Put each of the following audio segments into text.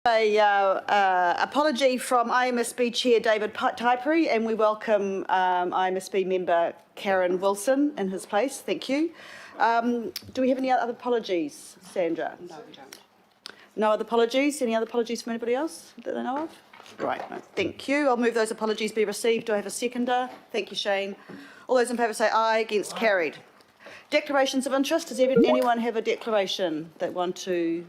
Apology from IMSB Chair David Typery, and we welcome IMSB member Karen Wilson in his place. Thank you. Do we have any other apologies, Sandra? No, we don't. No other apologies? Any other apologies from anybody else that they know of? Right, no, thank you. I'll move those apologies be received. Do I have a seconder? Thank you, Shane. All those in favour say aye. Against, carried. Declarations of interest. Does anyone have a declaration they want to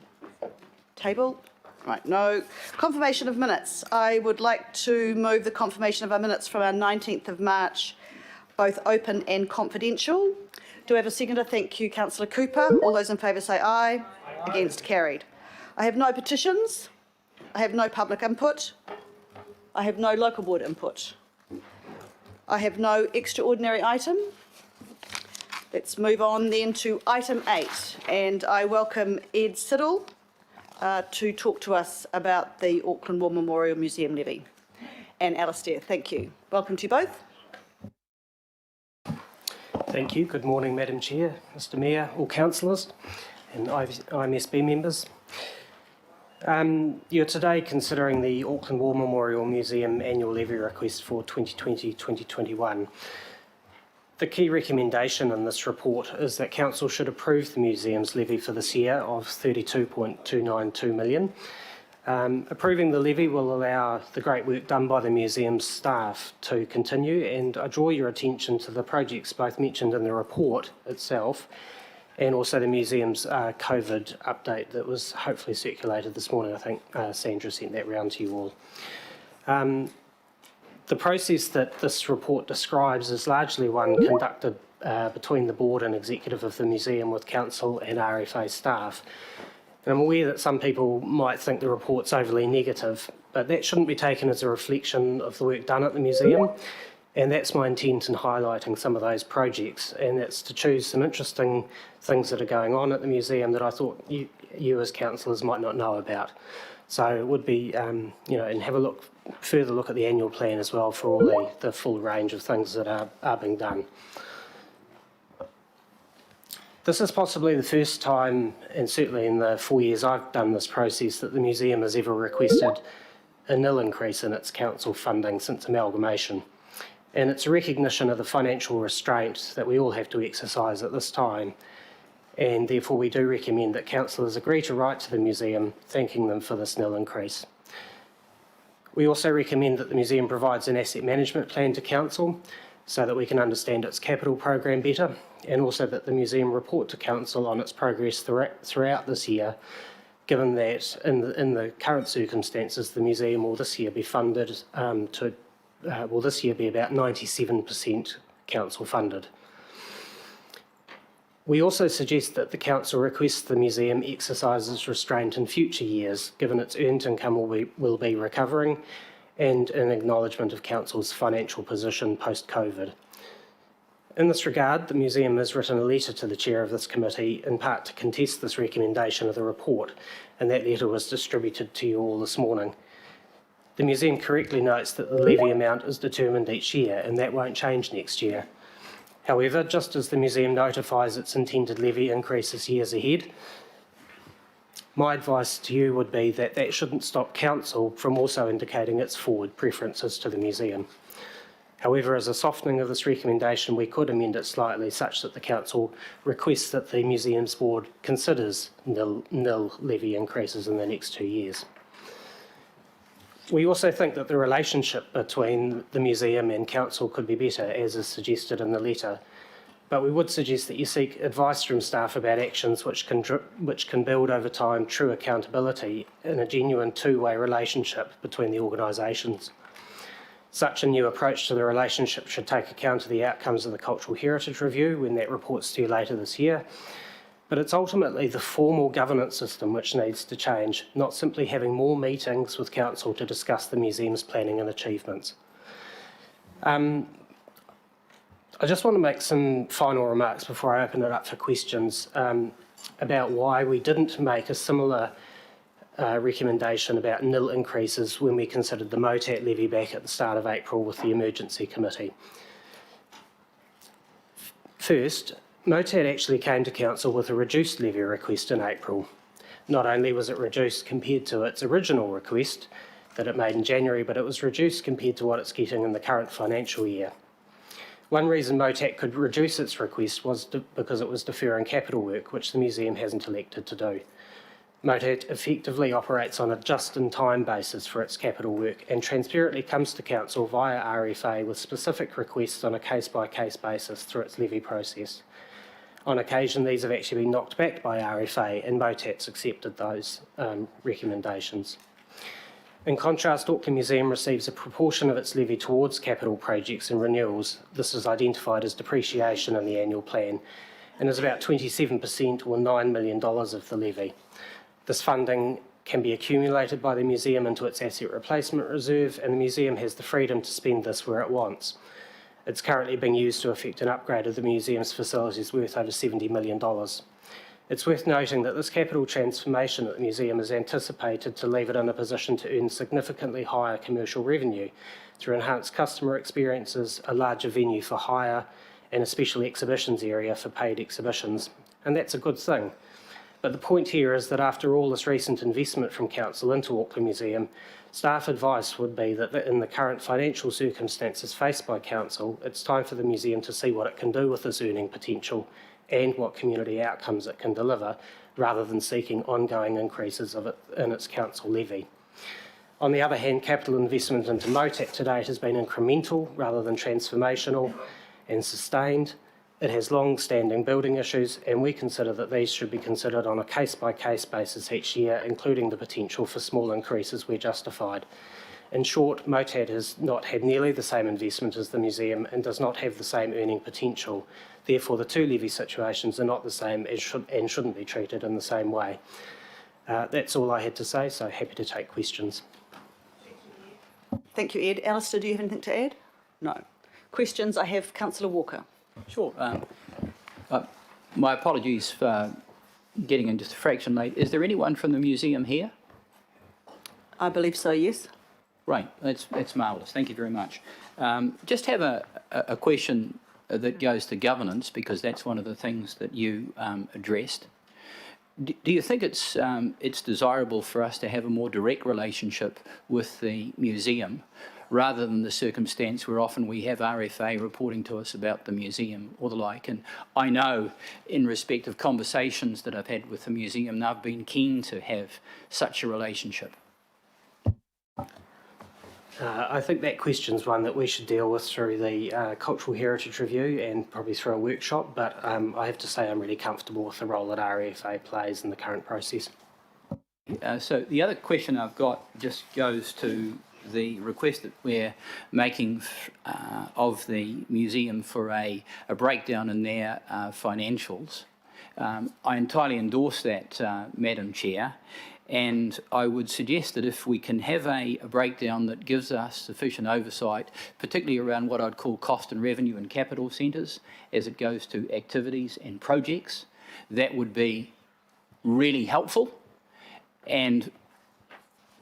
table? Right, no. Confirmation of minutes. I would like to move the confirmation of our minutes from our 19th of March, both open and confidential. Do I have a seconder? Thank you, Councillor Cooper. All those in favour say aye. Aye. Against, carried. I have no petitions. I have no public input. I have no local board input. I have no extraordinary item. Let's move on then to item 8, and I welcome Ed Siddle to talk to us about the Auckland War Memorial Museum levy. And Alistair, thank you. Welcome to you both. Thank you. Good morning, Madam Chair, Mr Mayor, all councillors and IMSB members. You're today considering the Auckland War Memorial Museum annual levy request for 2020-2021. The key recommendation in this report is that Council should approve the Museum's levy for this year of $32.292 million. Approving the levy will allow the great work done by the Museum's staff to continue, and I draw your attention to the projects both mentioned in the report itself and also the Museum's COVID update that was hopefully circulated this morning. I think Sandra sent that round to you all. The process that this report describes is largely one conducted between the board and executive of the museum with council and RFA staff. And I'm aware that some people might think the report's overly negative, but that shouldn't be taken as a reflection of the work done at the museum. And that's my intent in highlighting some of those projects, and it's to choose some interesting things that are going on at the museum that I thought you as councillors might not know about. So it would be, and have a further look at the annual plan as well for all the full range of things that are being done. This is possibly the first time, and certainly in the 4 years I've done this process, that the museum has ever requested a nil increase in its council funding since amalgamation. And it's a recognition of the financial restraint that we all have to exercise at this time. And therefore we do recommend that councillors agree to write to the museum thanking them for this nil increase. We also recommend that the museum provides an asset management plan to council so that we can understand its capital program better, and also that the museum report to council on its progress throughout this year, given that in the current circumstances the museum will this year be funded will this year be about 97% council funded. We also suggest that the council requests the museum exercises restraint in future years, given its earned income will be recovering, and an acknowledgement of council's financial position post-COVID. In this regard, the museum has written a letter to the chair of this committee, in part to contest this recommendation of the report, and that letter was distributed to you all this morning. The museum correctly notes that the levy amount is determined each year, and that won't change next year. However, just as the museum notifies its intended levy increases years ahead, my advice to you would be that that shouldn't stop council from also indicating its forward preferences to the museum. However, as a softening of this recommendation, we could amend it slightly such that the council requests that the museum's board considers nil levy increases in the next 2 years. We also think that the relationship between the museum and council could be better, as is suggested in the letter, but we would suggest that you seek advice from staff about actions which can build over time true accountability in a genuine two-way relationship between the organisations. Such a new approach to the relationship should take account of the outcomes of the Cultural Heritage Review when that report's due later this year, but it's ultimately the formal governance system which needs to change, not simply having more meetings with council to discuss the museum's planning and achievements. I just want to make some final remarks before I open it up for questions about why we didn't make a similar recommendation about nil increases when we considered the MOTAT levy back at the start of April with the Emergency Committee. First, MOTAT actually came to council with a reduced levy request in April. Not only was it reduced compared to its original request that it made in January, but it was reduced compared to what it's getting in the current financial year. One reason MOTAC could reduce its request was because it was deferring capital work, which the museum hasn't elected to do. MOTAC effectively operates on a just-in-time basis for its capital work and transparently comes to Council via RFA with specific requests on a case-by-case basis through its levy process. On occasion, these have actually been knocked back by RFA, and MOTAC's accepted those recommendations. In contrast, Auckland Museum receives a proportion of its levy towards capital projects and renewals. This is identified as depreciation in the annual plan and is about 27% or $9 million of the levy. This funding can be accumulated by the museum into its asset replacement reserve, and the museum has the freedom to spend this where it wants. It's currently being used to effect an upgrade of the museum's facilities worth over $70 million. It's worth noting that this capital transformation at the museum is anticipated to leave it in a position to earn significantly higher commercial revenue through enhanced customer experiences, a larger venue for hire, and a special exhibitions area for paid exhibitions. And that's a good thing. But the point here is that after all this recent investment from Council into Auckland Museum, staff advice would be that in the current financial circumstances faced by Council, it's time for the museum to see what it can do with this earning potential and what community outcomes it can deliver, rather than seeking ongoing increases of it in its council levy. On the other hand, capital investment into MOTAC to date has been incremental rather than transformational and sustained. It has long-standing building issues, and we consider that these should be considered on a case-by-case basis each year, including the potential for small increases where justified. In short, MOTAC has not had nearly the same investment as the museum and does not have the same earning potential. Therefore, the two levy situations are not the same and shouldn't be treated in the same way. That's all I had to say, so happy to take questions. Thank you, Ed. Alistair, do you have anything to add? No. Questions? I have Councillor Walker. Sure. My apologies for getting in just a fraction late. Is there anyone from the museum here? I believe so, yes. Right, that's marvellous. Thank you very much. Just have a question that goes to governance, because that's one of the things that you addressed. Do you think it's desirable for us to have a more direct relationship with the museum, rather than the circumstance where often we have RFA reporting to us about the museum or the like? And I know, in respect of conversations that I've had with the museum, they've been keen to have such a relationship. I think that question's one that we should deal with through the Cultural Heritage Review and probably through a workshop, but I have to say I'm really comfortable with the role that RFA plays in the current process. So the other question I've got just goes to the request that we're making of the museum for a breakdown in their financials. I entirely endorse that, Madam Chair, and I would suggest that if we can have a breakdown that gives us sufficient oversight, particularly around what I'd call cost and revenue and capital centres as it goes to activities and projects, that would be really helpful. And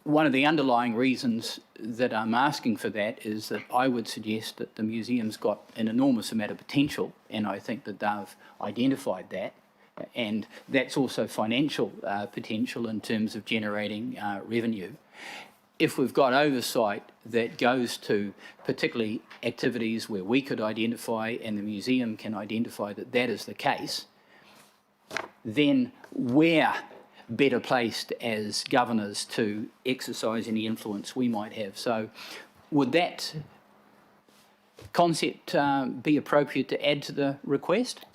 one of the underlying reasons that I'm asking for that is that I would suggest that the museum's got an enormous amount of potential, and I think that they've identified that, and that's also financial potential in terms of generating revenue. If we've got oversight that goes to particularly activities where we could identify and the museum can identify that that is the case, then we're better placed as governors to exercise any influence we might have. So would that concept be appropriate to add to the request?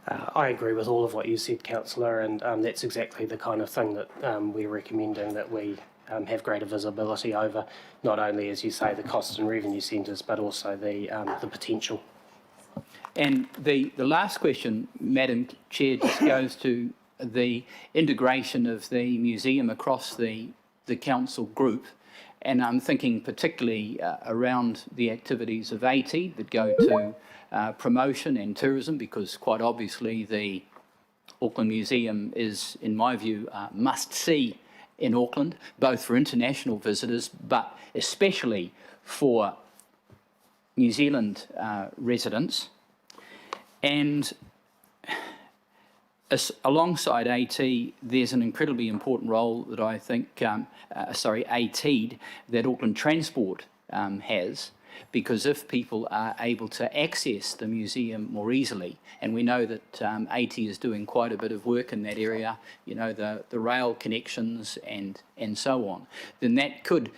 I agree with all of what you said, Councillor, and that's exactly the kind of thing that we're recommending, that we have greater visibility over, not only, as you say, the cost and revenue centres, but also the potential. And the last question, Madam Chair, just goes to the integration of the museum across the council group, and I'm thinking particularly around the activities of AT that go to promotion and tourism, because quite obviously the Auckland Museum is, in my view, must-see in Auckland, both for international visitors, but especially for New Zealand residents. And alongside AT, there's an incredibly important role that I think, AT'd, that Auckland Transport has, because if people are able to access the museum more easily, and we know that AT is doing quite a bit of work in that area, you know, the rail connections and so on, then that could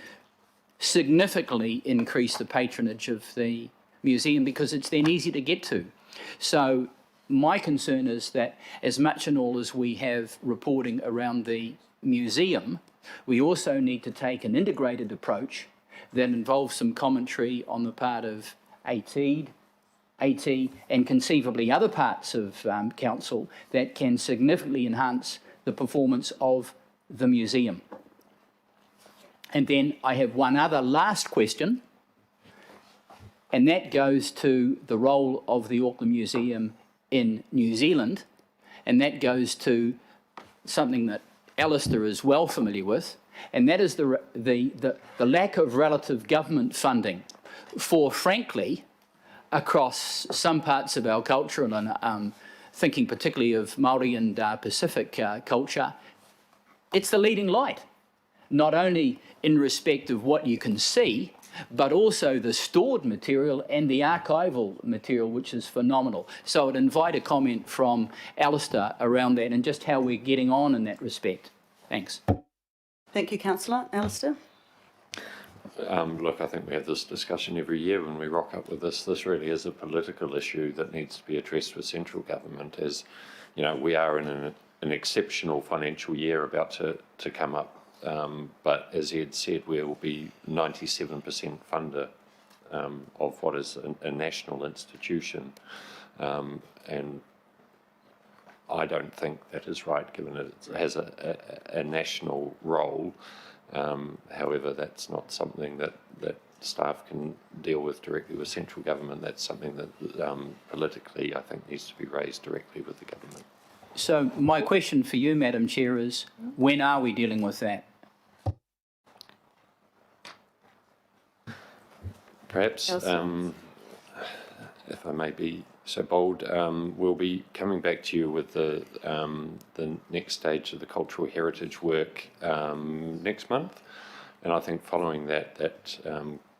significantly increase the patronage of the museum, because it's then easy to get to. So my concern is that as much and all as we have reporting around the museum, we also need to take an integrated approach that involves some commentary on the part of AT, and conceivably other parts of council that can significantly enhance the performance of the museum. And then I have one other last question, and that goes to the role of the Auckland Museum in New Zealand, and that goes to something that Alistair is well familiar with, and that is the lack of relative government funding for, frankly, across some parts of our culture, and I'm thinking particularly of Māori and Pacific culture. It's the leading light, not only in respect of what you can see, but also the stored material and the archival material, which is phenomenal. So I'd invite a comment from Alistair around that and just how we're getting on in that respect. Thanks. Thank you, Councillor. Alistair? Look, I think we have this discussion every year when we rock up with this. This really is a political issue that needs to be addressed with central government. As you know, we are in an exceptional financial year about to come up. But as Ed said, we will be 97% funder of what is a national institution. And I don't think that is right, given it has a national role. However, that's not something that staff can deal with directly with central government. That's something that politically I think needs to be raised directly with the government. So my question for you, Madam Chair, is when are we dealing with that? Perhaps, if I may be so bold, we'll be coming back to you with the next stage of the cultural heritage work next month, and I think following that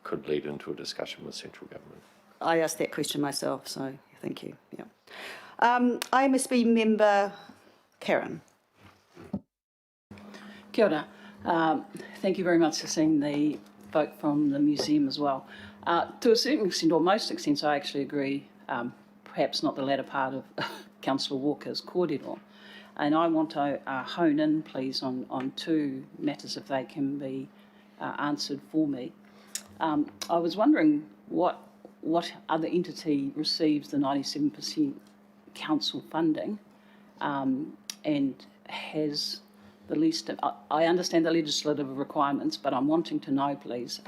could lead into a discussion with central government. I asked that question myself, so thank you. Yeah. IMSB member Karen. Kia ora. Thank you very much for seeing the vote from the museum as well. To a certain extent, or most extent, I actually agree, perhaps not the latter part of Councillor Walker's kōrero. And I want to hone in, please, on two matters, if they can be answered for me. I was wondering what other entity receives the 97% council funding and has the least. I understand the legislative requirements, but I'm wanting to know, please,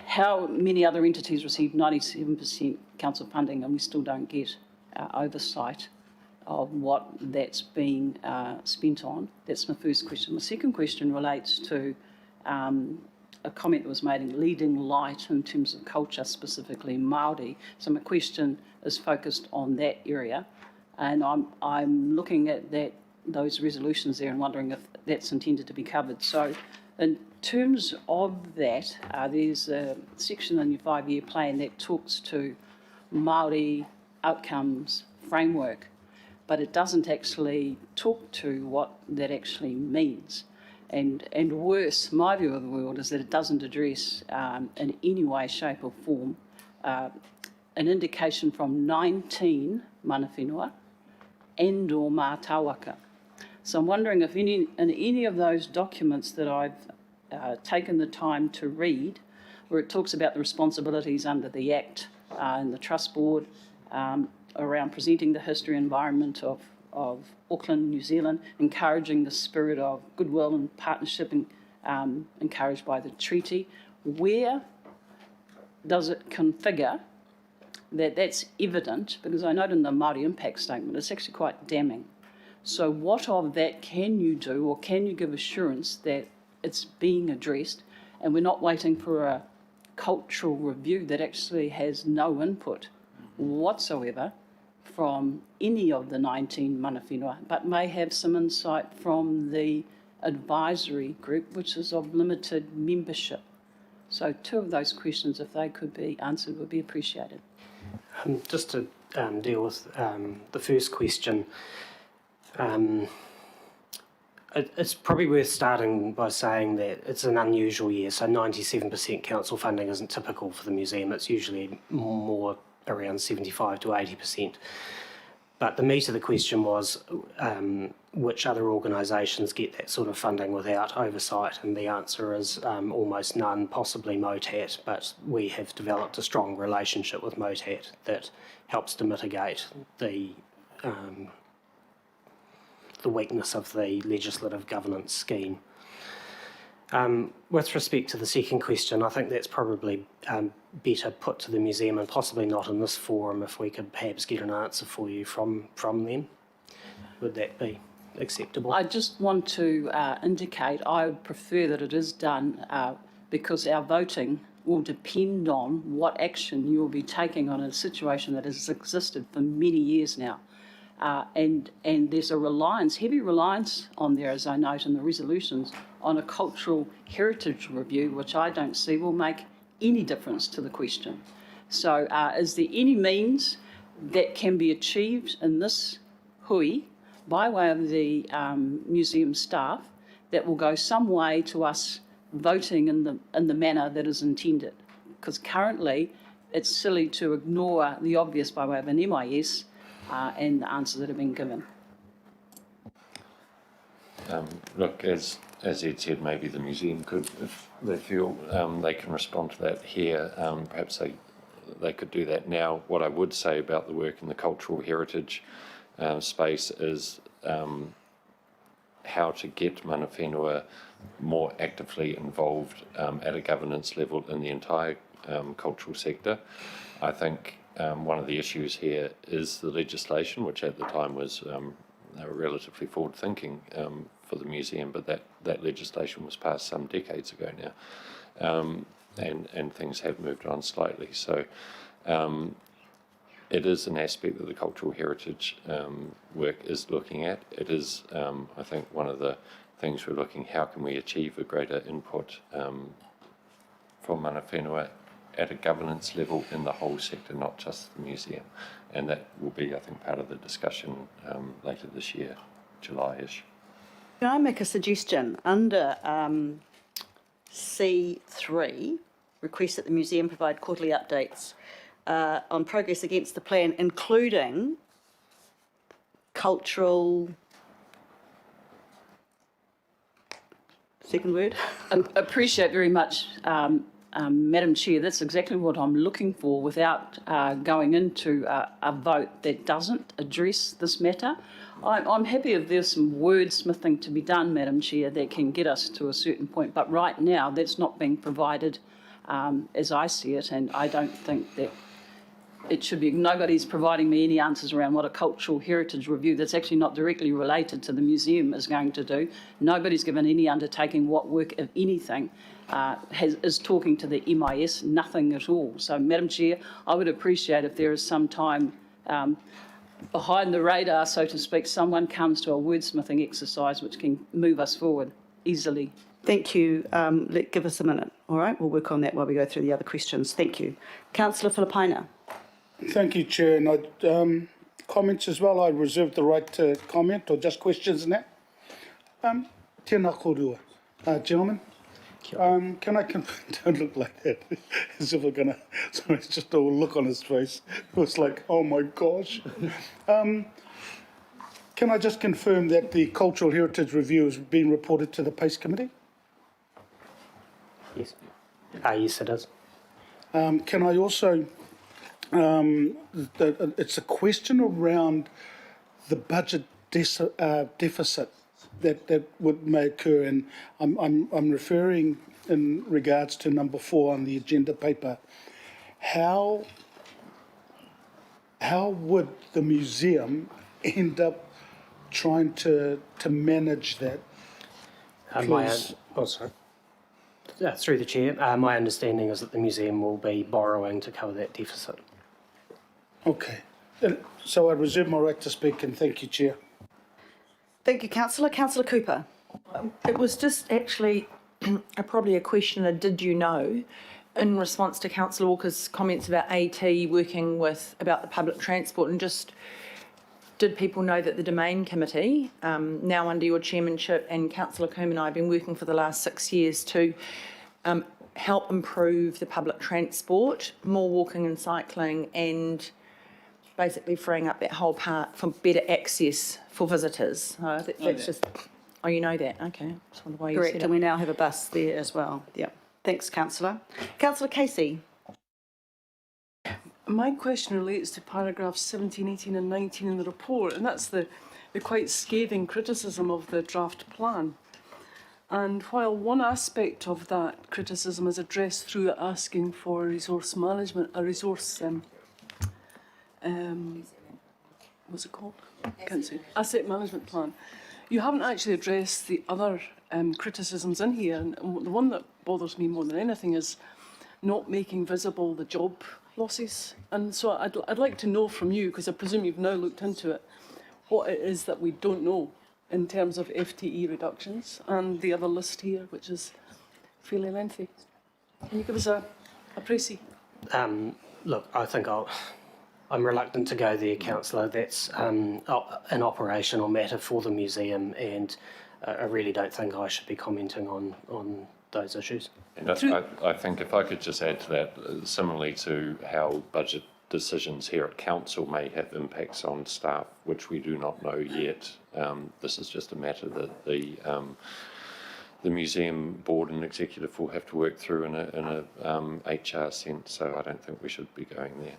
how many other entities receive 97% council funding and we still don't get oversight of what that's being spent on? That's my first question. My second question relates to a comment that was made in leading light in terms of culture, specifically Māori. So my question is focused on that area, and I'm looking at those resolutions there and wondering if that's intended to be covered. So in terms of that, there's a section in your 5-year plan that talks to Māori outcomes framework, but it doesn't actually talk to what that actually means. And worse, my view of the world is that it doesn't address in any way, shape or form an indication from 19 mana whenua and or mātāwaka. So I'm wondering if in any of those documents that I've taken the time to read, where it talks about the responsibilities under the Act and the Trust Board around presenting the history and environment of Auckland, New Zealand, encouraging the spirit of goodwill and partnership encouraged by the treaty, where does it configure that that's evident? Because I note in the Māori impact statement, it's actually quite damning. So what of that can you do, or can you give assurance that it's being addressed and we're not waiting for a cultural review that actually has no input whatsoever from any of the 19 mana whenua, but may have some insight from the advisory group, which is of limited membership. So 2 of those questions, if they could be answered, would be appreciated. Just to deal with the first question, it's probably worth starting by saying that it's an unusual year. So 97% council funding isn't typical for the museum. It's usually more around 75 to 80%. But the meat of the question was which other organisations get that sort of funding without oversight, and the answer is almost none, possibly MOTAT, but we have developed a strong relationship with MOTAT that helps to mitigate the weakness of the legislative governance scheme. With respect to the second question, I think that's probably better put to the museum and possibly not in this forum if we could perhaps get an answer for you from them. Would that be acceptable? I just want to indicate I would prefer that it is done because our voting will depend on what action you will be taking on a situation that has existed for many years now. And there's a reliance, heavy reliance on there, as I note in the resolutions, on a cultural heritage review, which I don't see will make any difference to the question. So is there any means that can be achieved in this hui by way of the museum staff that will go some way to us voting in the manner that is intended? Because currently it's silly to ignore the obvious by way of an MIS and the answers that have been given. Look, as Ed said, maybe the museum could, if they feel they can respond to that here, perhaps they could do that now. What I would say about the work in the cultural heritage space is how to get mana whenua more actively involved at a governance level in the entire cultural sector. I think one of the issues here is the legislation, which at the time was relatively forward-thinking for the museum, but that legislation was passed some decades ago now, and things have moved on slightly. So it is an aspect that the cultural heritage work is looking at. It is, I think, one of the things we're looking, how can we achieve a greater input from mana whenua at a governance level in the whole sector, not just the museum. And that will be, I think, part of the discussion later this year, July-ish. Can I make a suggestion? Under C3, request that the museum provide quarterly updates on progress against the plan, including cultural... Second word? Appreciate very much, Madam Chair. That's exactly what I'm looking for without going into a vote that doesn't address this matter. I'm happy if there's some wordsmithing to be done, Madam Chair, that can get us to a certain point. But right now, that's not being provided as I see it, and I don't think that it should be. Nobody's providing me any answers around what a cultural heritage review that's actually not directly related to the museum is going to do. Nobody's given any undertaking what work, if anything, is talking to the MIS, nothing at all. So, Madam Chair, I would appreciate if there is some time behind the radar, so to speak, someone comes to a wordsmithing exercise which can move us forward easily. Thank you. Give us a minute, all right? We'll work on that while we go through the other questions. Thank you. Councillor Filipaina. Thank you, Chair. And I'd, comments as well. I reserve the right to comment or just questions now. Tēnā korua. Gentlemen, can I confirm? Don't look like that. As if we're going to... Sorry, it's just a look on his face. It was like, oh my gosh. Can I just confirm that the Cultural Heritage Review has been reported to the PACE Committee? Yes. Yes, it is. Can I also... it's a question around the budget deficit that may occur, and I'm referring in regards to number 4 on the agenda paper. How would the museum end up trying to manage that? Through the Chair, my understanding is that the museum will be borrowing to cover that deficit. Okay. So I reserve my right to speak, and thank you, Chair. Thank you, Councillor. Councillor Cooper. It was just actually probably a question of did you know, in response to Councillor Walker's comments about AT working with about the public transport, and just did people know that the Domain Committee, now under your chairmanship, and Councillor Coombe and I have been working for the last 6 years to help improve the public transport, more walking and cycling, and basically freeing up that whole part for better access for visitors. That's just, oh, you know that, okay. Just wonder why you Correct, said and it. we now have a bus there as well. Yeah. Thanks, Councillor. Councillor Casey. My question relates to paragraphs 17, 18 and 19 in the report, and that's the quite scathing criticism of the draft plan. And while one aspect of that criticism is addressed through asking for resource management, a resource, what's it called? Can't say. Asset management plan. You haven't actually addressed the other criticisms in here, and the one that bothers me more than anything is not making visible the job losses. And so I'd like to know from you, because I presume you've now looked into it, what it is that we don't know in terms of FTE reductions, and the other list here, which is fairly lengthy. Can you give us a précis? Look, I think I'm reluctant to go there, Councillor. That's an operational matter for the museum, and I really don't think I should be commenting on those issues. And I think if I could just add to that, similarly to how budget decisions here at council may have impacts on staff, which we do not know yet. This is just a matter that the museum board and executive will have to work through in a HR sense. So I don't think we should be going there.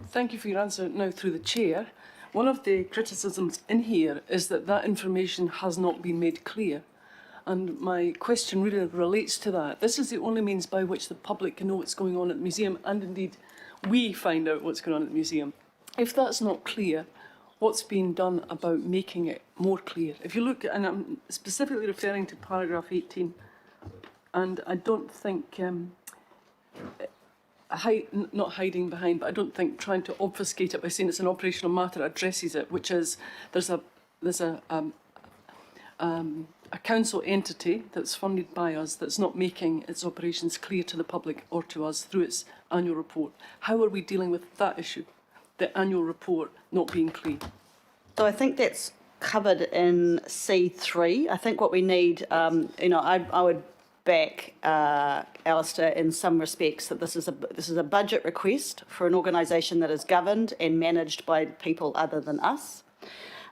Thank you for your answer. Now, through the chair, one of the criticisms in here is that information has not been made clear. And my question really relates to that. This is the only means by which the public can know what's going on at the museum, and indeed we find out what's going on at the museum. If that's not clear, what's being done about making it more clear? If you look, and I'm specifically referring to paragraph 18, and I don't think, not hiding behind, but I don't think trying to obfuscate it by saying it's an operational matter addresses it, which is there's a council entity that's funded by us that's not making its operations clear to the public or to us through its annual report. How are we dealing with that issue, the annual report not being clear? So I think that's covered in C3. I think what we need, I would back Alistair in some respects that this is a budget request for an organisation that is governed and managed by people other than us.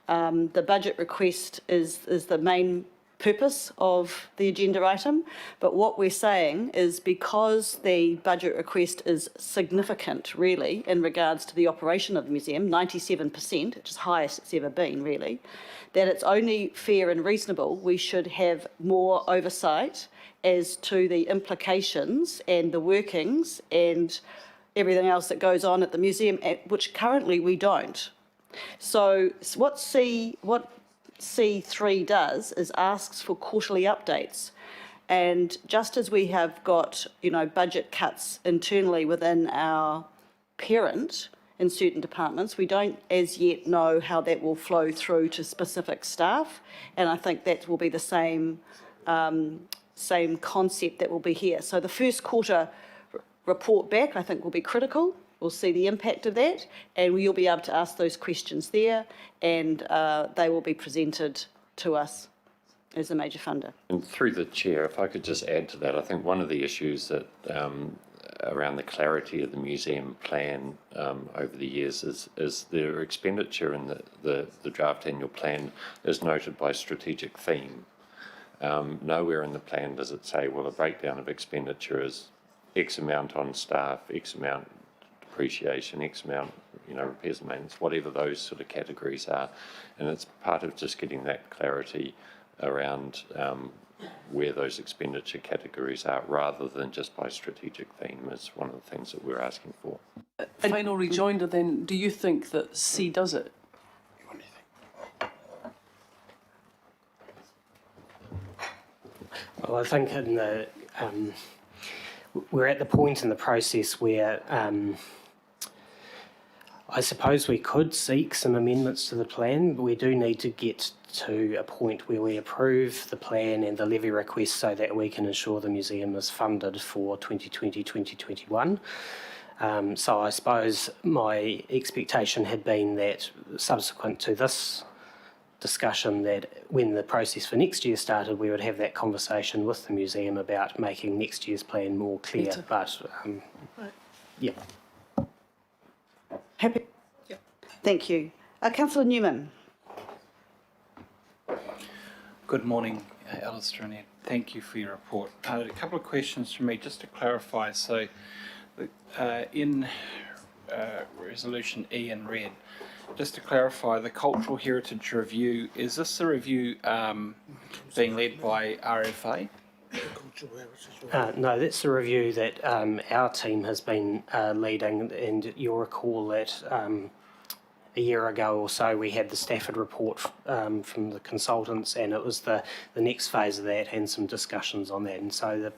The budget request is the main purpose of the agenda item, but what we're saying is because the budget request is significant really in regards to the operation of the museum, 97%, which is highest it's ever been really, that it's only fair and reasonable we should have more oversight as to the implications and the workings and everything else that goes on at the museum, which currently we don't. So what C3 does is asks for quarterly updates. And just as we have got, budget cuts internally within our parent in certain departments, we don't as yet know how that will flow through to specific staff. And I think that will be the same concept that will be here. So the first quarter report back, I think, will be critical. We'll see the impact of that, and you'll be able to ask those questions there, and they will be presented to us as a major funder. And through the chair, if I could just add to that, I think one of the issues that around the clarity of the museum plan over the years is their expenditure in the draft annual plan is noted by strategic theme. Nowhere in the plan does it say, well, a breakdown of expenditure is X amount on staff, X amount depreciation, X amount, repairs and maintenance, whatever those sort of categories are. And it's part of just getting that clarity around where those expenditure categories are, rather than just by strategic theme, is one of the things that we're asking for. Final rejoinder then, do you think that C does it? Well, I think we're at the point in the process where I suppose we could seek some amendments to the plan, but we do need to get to a point where we approve the plan and the levy request so that we can ensure the museum is funded for 2020-2021. So I suppose my expectation had been that subsequent to this discussion, that when the process for next year started, we would have that conversation with the museum about making next year's plan more clear. But yeah. Happy? Yep. Thank you. Councillor Newman. Good morning, Alistair and Ed. Thank you for your report. A couple of questions from me, just to clarify. So, in Resolution E in red, just to clarify, the Cultural Heritage Review, is this a review being led by RFA? No, that's a review that our team has been leading, and you'll recall that a year ago or so we had the Stafford report from the consultants, and it was the next phase of that and some discussions on that. And so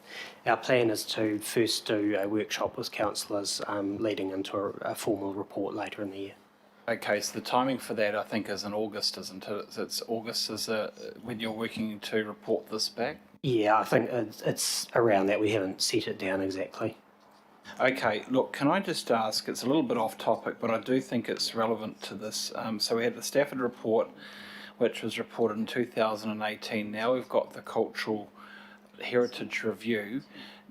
our plan is to first do a workshop with councillors leading into a formal report later in the year. Okay, so the timing for that I think is in August, isn't it? It's August is when you're working to report this back? Yeah, I think it's around that. We haven't set it down exactly. Okay, look, can I just ask, it's a little bit off topic, but I do think it's relevant to this. So we had the Stafford report, which was reported in 2018. Now we've got the Cultural Heritage Review.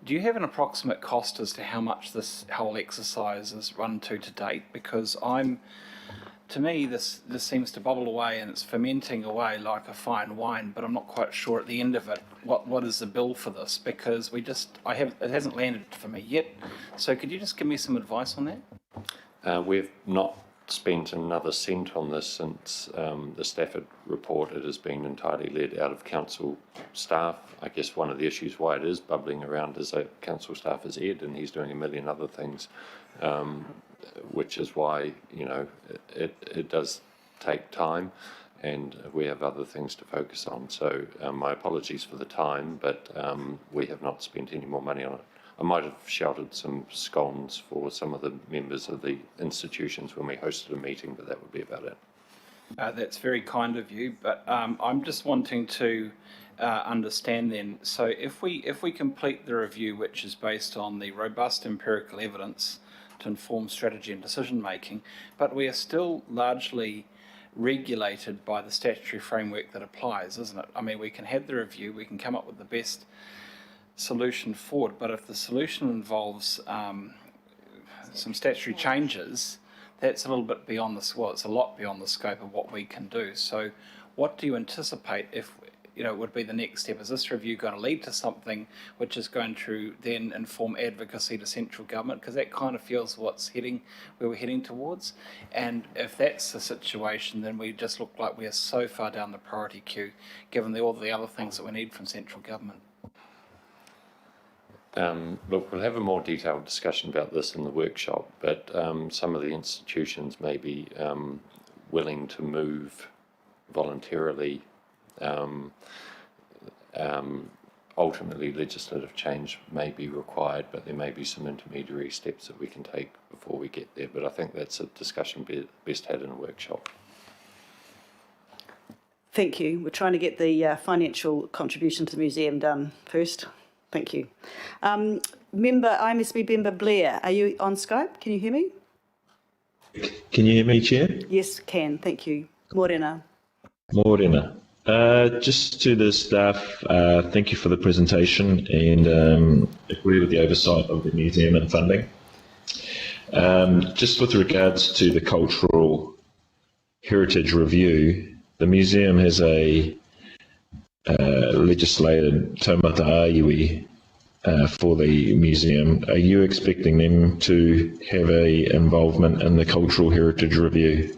Do you have an approximate cost as to how much this whole exercise has run to date? Because to me, this seems to bubble away and it's fermenting away like a fine wine, but I'm not quite sure at the end of it what is the bill for this, because it hasn't landed for me yet. So could you just give me some advice on that? We've not spent another cent on this since the Stafford report. It has been entirely led out of council staff. I guess one of the issues why it is bubbling around is that council staff is Ed and he's doing a million other things. Which is why, it does take time and we have other things to focus on. So my apologies for the time, but we have not spent any more money on it. I might have shouted some scones for some of the members of the institutions when we hosted a meeting, but that would be about it. That's very kind of you, but I'm just wanting to understand then. So if we complete the review, which is based on the robust empirical evidence to inform strategy and decision making, but we are still largely regulated by the statutory framework that applies, isn't it? I mean, we can have the review, we can come up with the best solution forward, but if the solution involves some statutory changes, that's a little bit beyond it's a lot beyond the scope of what we can do. So what do you anticipate would be the next step? Is this review going to lead to something which is going to then inform advocacy to central government? Because that kind of feels where we're heading towards. And if that's the situation, then we just look like we are so far down the priority queue, given all the other things that we need from central government. Look, we'll have a more detailed discussion about this in the workshop, but some of the institutions may be willing to move voluntarily. Ultimately, legislative change may be required, but there may be some intermediary steps that we can take before we get there. But I think that's a discussion best had in a workshop. Thank you. We're trying to get the financial contribution to the museum done first. Thank you. IMSB member Blair, are you on Skype? Can you hear me? Can you hear me, Chair? Yes, can. Thank you. Morena. Morena. Just to the staff, thank you for the presentation and agree with the oversight of the museum and funding. Just with regards to the Cultural Heritage Review, the museum has a legislated taumata aiwi for the museum. Are you expecting them to have a involvement in the Cultural Heritage Review?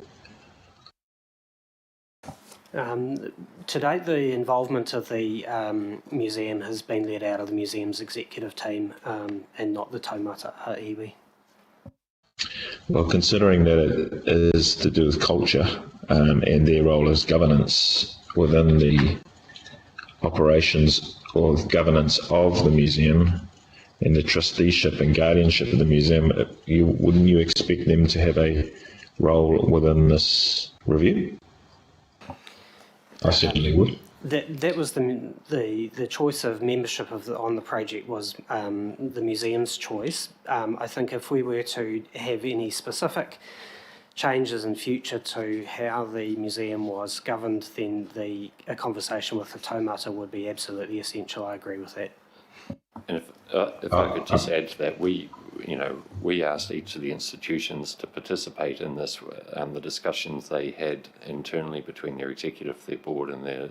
To date, the involvement of the museum has been led out of the museum's executive team and not the taumata iwi. Well, considering that it is to do with culture and their role as governance within the operations or governance of the museum and the trusteeship and guardianship of the museum, wouldn't you expect them to have a role within this review? I certainly would. That was the choice of membership on the project was the museum's choice. I think if we were to have any specific changes in future to how the museum was governed, then a conversation with the taumata would be absolutely essential. I agree with that. And if I could just add to that, we asked each of the institutions to participate in this, the discussions they had internally between their executive, their board, and their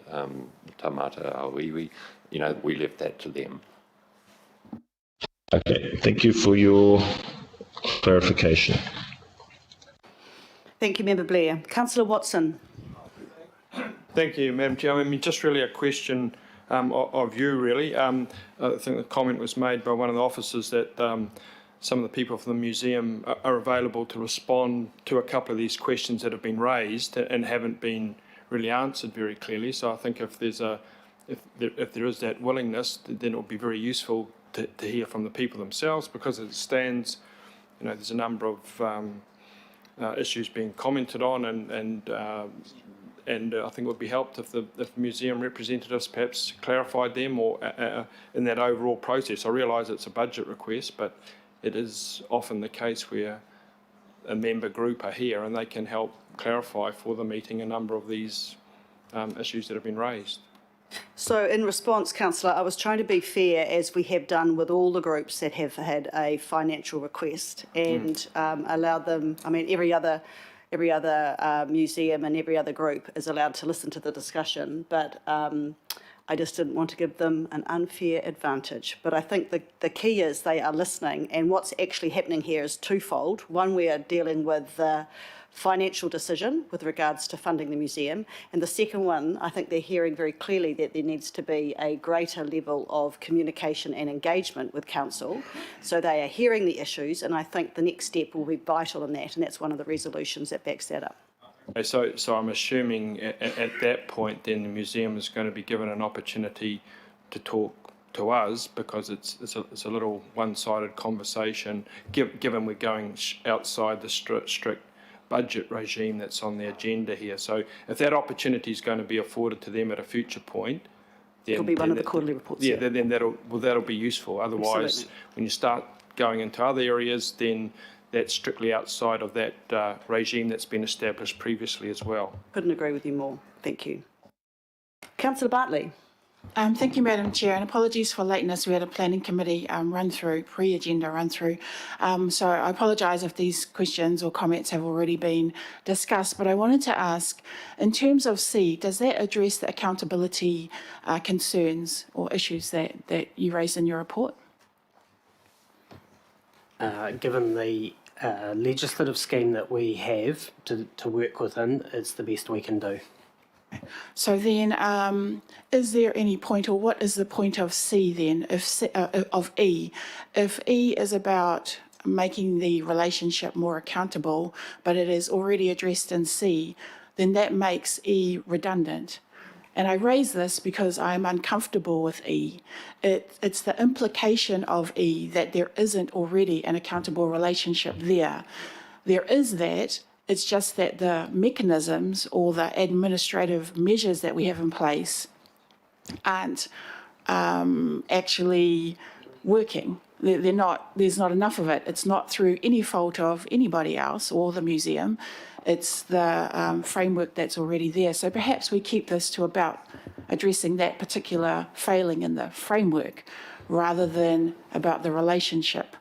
taumata aoiwi. We left that to them. Okay, thank you for your clarification. Thank you, Member Blair. Councillor Watson. Thank you, Madam Chair. I mean, just really a question of you, really. I think the comment was made by one of the officers that some of the people from the museum are available to respond to a couple of these questions that have been raised and haven't been really answered very clearly. So I think if there is that willingness, then it would be very useful to hear from the people themselves, because as it stands, there's a number of issues being commented on, and I think it would be helped if the museum representatives perhaps clarified them or in that overall process. I realise it's a budget request, but it is often the case where a member group are here and they can help clarify for the meeting a number of these issues that have been raised. So in response, Councillor, I was trying to be fair, as we have done with all the groups that have had a financial request, and allowed them, I mean, every other museum and every other group is allowed to listen to the discussion, but I just didn't want to give them an unfair advantage. But I think the key is they are listening, and what's actually happening here is twofold. One, we are dealing with the financial decision with regards to funding the museum, and the second one, I think they're hearing very clearly that there needs to be a greater level of communication and engagement with council. So they are hearing the issues, and I think the next step will be vital in that, and that's one of the resolutions that backs that up. So I'm assuming at that point then the museum is going to be given an opportunity to talk to us, because it's a little one-sided conversation, given we're going outside the strict budget regime that's on the agenda here. So if that opportunity is going to be afforded to them at a future point, then It'll be one of the quarterly reports. Yeah, then that'll be useful. Otherwise, Absolutely. when you start going into other areas, then that's strictly outside of that regime that's been established previously as well. Couldn't agree with you more. Thank you. Councillor Bartley. Thank you, Madam Chair, and apologies for lateness. We had a planning committee pre-agenda run through. So I apologise if these questions or comments have already been discussed, but I wanted to ask, in terms of C, does that address the accountability concerns or issues that you raised in your report? Given the legislative scheme that we have to work within, it's the best we can do. So then, is there any point, or what is the point of C then, of E? If E is about making the relationship more accountable, but it is already addressed in C, then that makes E redundant. And I raise this because I'm uncomfortable with E. It's the implication of E that there isn't already an accountable relationship there. There is that. It's just that the mechanisms or the administrative measures that we have in place aren't actually working. They're not. There's not enough of it. It's not through any fault of anybody else or the museum. It's the framework that's already there. So perhaps we keep this to about addressing that particular failing in the framework rather than about the relationship.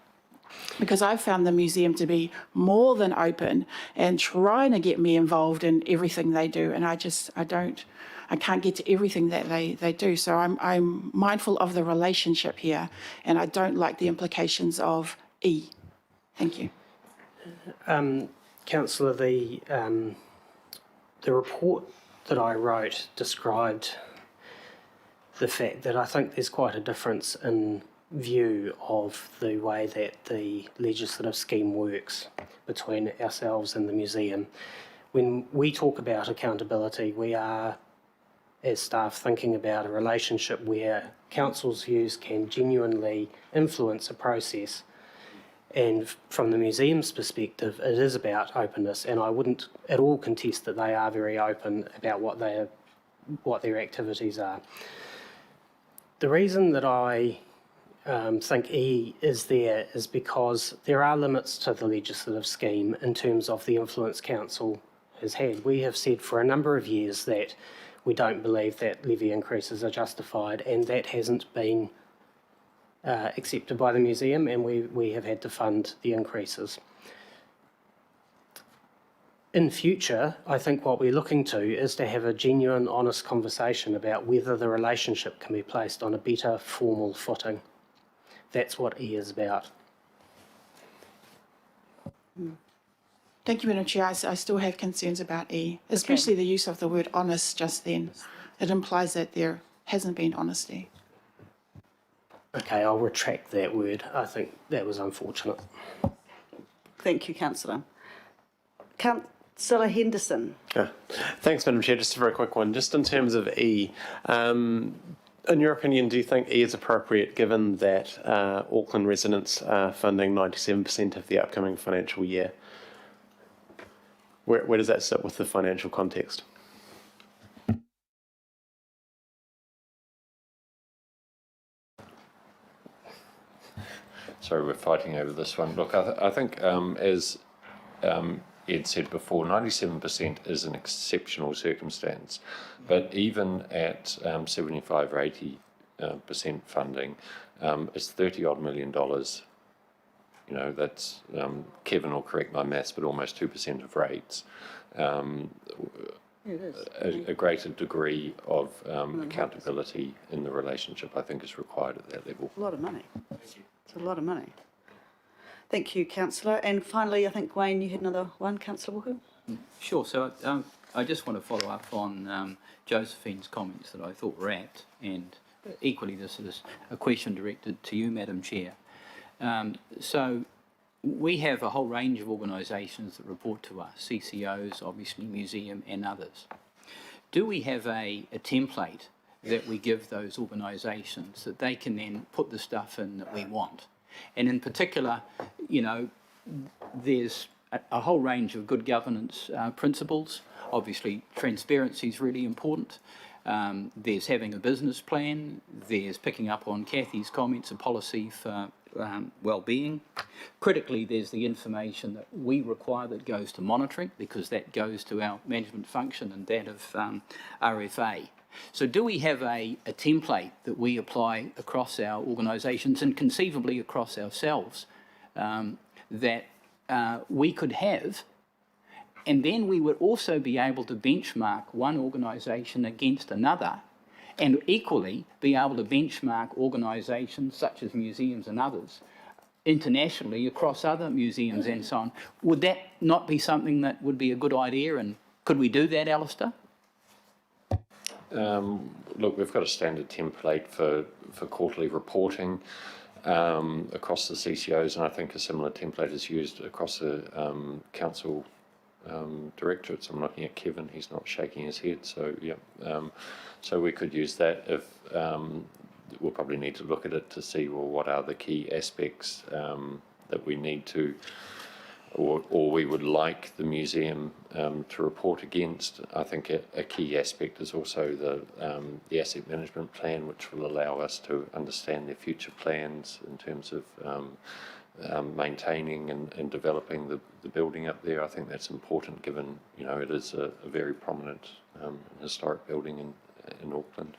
Because I've found the museum to be more than open and trying to get me involved in everything they do, and I can't get to everything that they do. So I'm mindful of the relationship here, and I don't like the implications of E. Thank you. Councillor, the report that I wrote described the fact that I think there's quite a difference in view of the way that the legislative scheme works between ourselves and the museum. When we talk about accountability, we are, as staff, thinking about a relationship where council's views can genuinely influence a process, And from the museum's perspective, it is about openness, and I wouldn't at all contest that they are very open about what their activities are. The reason that I think E is there is because there are limits to the legislative scheme in terms of the influence council has had. We have said for a number of years that we don't believe that levy increases are justified, and that hasn't been accepted by the museum, and we have had to fund the increases. In future, I think what we're looking to is to have a genuine, honest conversation about whether the relationship can be placed on a better formal footing. That's what E is about. Thank you, Madam Chair. I still have concerns about E, especially the use of the word honest just then. It implies that there hasn't been honesty. Okay, I'll retract that word. I think that was unfortunate. Thank you, Councillor. Councillor Henderson. Thanks, Madam Chair. Just a very quick one. Just in terms of E, in your opinion, do you think E is appropriate given that Auckland residents are funding 97% of the upcoming financial year? Where does that sit with the financial context? Sorry, we're fighting over this one. Look, I think as Ed said before, 97% is an exceptional circumstance, but even at 75 or 80% funding, it's $30-odd million. You know, that's, Kevin will correct my maths, but almost 2% of rates. A greater degree of accountability in the relationship, I think, is required at that level. A lot of money. It's a lot of money. Thank you, Councillor. And finally, I think, Wayne, you had another one, Councillor Walker? Sure. So I just want to follow up on Josephine's comments that I thought were apt, and equally this is a question directed to you, Madam Chair. So we have a whole range of organisations that report to us, CCOs, obviously museum and others. Do we have a template that we give those organisations that they can then put the stuff in that we want? And in particular, you know, there's a whole range of good governance principles. Obviously, transparency is really important. There's having a business plan. There's picking up on Kathy's comments, a policy for well-being. Critically, there's the information that we require that goes to monitoring, because that goes to our management function and that of RFA. So do we have a template that we apply across our organisations and conceivably across ourselves that we could have? And then we would also be able to benchmark one organisation against another, and equally be able to benchmark organisations such as museums and others internationally across other museums and so on. Would that not be something that would be a good idea, and could we do that, Alistair? Look, we've got a standard template for quarterly reporting across the CCOs, and I think a similar template is used across the council directorates. I'm looking at Kevin, he's not shaking his head, so yeah. So we could use that. If we'll probably need to look at it to see, well, what are the key aspects that we need to, or we would like the museum to report against. I think a key aspect is also the asset management plan, which will allow us to understand their future plans in terms of maintaining and developing the building up there. I think that's important, given, you know, it is a very prominent historic building in Auckland.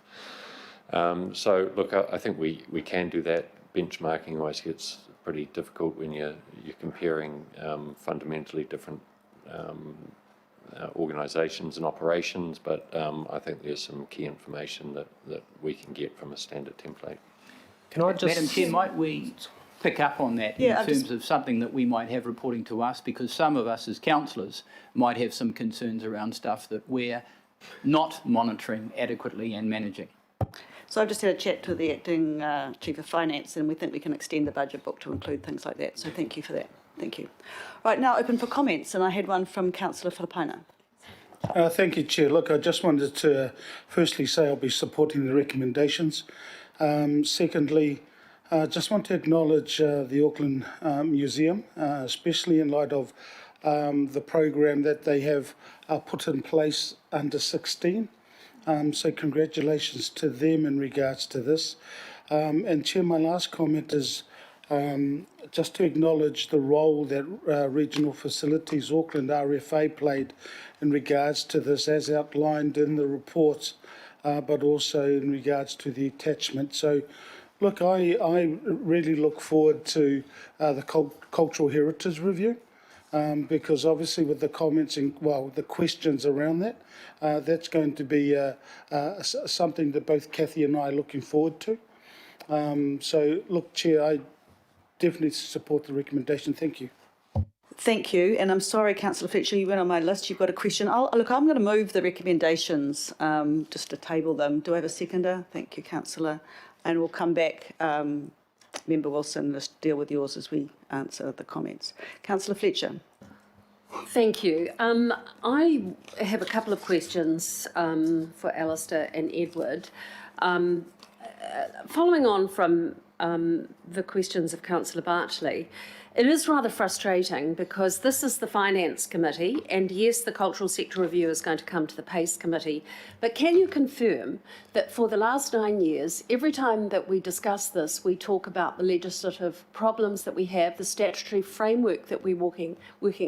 So look, I think we can do that. Benchmarking always gets pretty difficult when you're comparing fundamentally different organisations and operations, but I think there's some key information that we can get from a standard template. Can I just... Madam Chair, might we pick up on that in terms of something that we might have reporting to us, because some of us as councillors might have some concerns around stuff that we're not monitoring adequately and managing. So I've just had a chat to the Acting Chief of Finance, and we think we can extend the budget book to include things like that. So thank you for that. Thank you. Right, now open for comments, and I had one from Councillor Filipaina. Thank you, Chair. Look, I just wanted to firstly say I'll be supporting the recommendations. Secondly, Just want to acknowledge the Auckland Museum, especially in light of the program that they have put in place under 16. So congratulations to them in regards to this. And Chair, my last comment is just to acknowledge the role that Regional Facilities Auckland RFA played in regards to this, as outlined in the reports, but also in regards to the attachment. So, look, I really look forward to the Cultural Heritage Review, because obviously with the comments and, well, the questions around that, that's going to be something that both Kathy and I are looking forward to. So, look, Chair, I definitely support the recommendation. Thank you. Thank you. And I'm sorry, Councillor Fletcher, you went on my list. You've got a question. Look, I'm going to move the recommendations just to table them. Do I have a seconder? Thank you, Councillor. And we'll come back, Member Wilson, let's deal with yours as we answer the comments. Councillor Fletcher. Thank you. I have a couple of questions for Alistair and Edward. Following on from the questions of Councillor Bartley, it is rather frustrating because this is the Finance Committee, and yes, the Cultural Sector Review is going to come to the PACE Committee, but can you confirm that for the last 9 years, every time that we discuss this, we talk about the legislative problems that we have, the statutory framework that we're working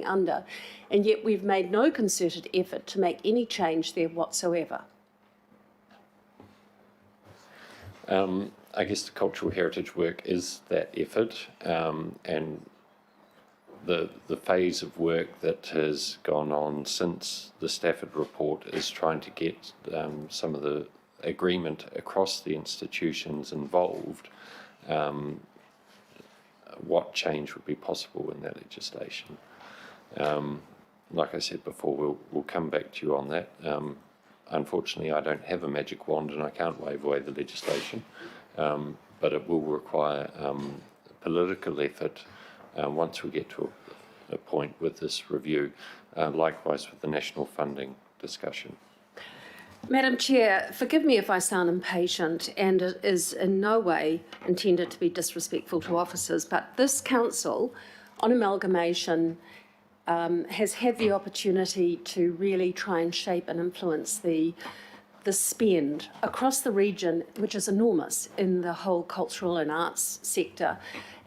under, and yet we've made no concerted effort to make any change there whatsoever? I guess the cultural heritage work is that effort, and the phase of work that has gone on since the Stafford report is trying to get some of the agreement across the institutions involved, what change would be possible in that legislation. Like I said before, we'll come back to you on that. Unfortunately, I don't have a magic wand and I can't wave away the legislation, but it will require political effort once we get to a point with this review, likewise with the national funding discussion. Madam Chair, forgive me if I sound impatient, and it is in no way intended to be disrespectful to officers, but this council on amalgamation has had the opportunity to really try and shape and influence the spend across the region, which is enormous in the whole cultural and arts sector.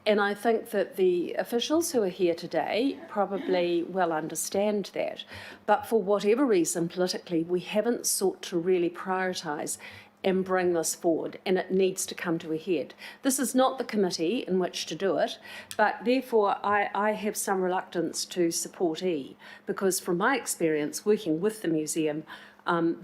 And I think that the officials who are here today probably well understand that. But for whatever reason, politically, we haven't sought to really prioritise and bring this forward, and it needs to come to a head. This is not the committee in which to do it, but therefore I have some reluctance to support E, because from my experience working with the museum,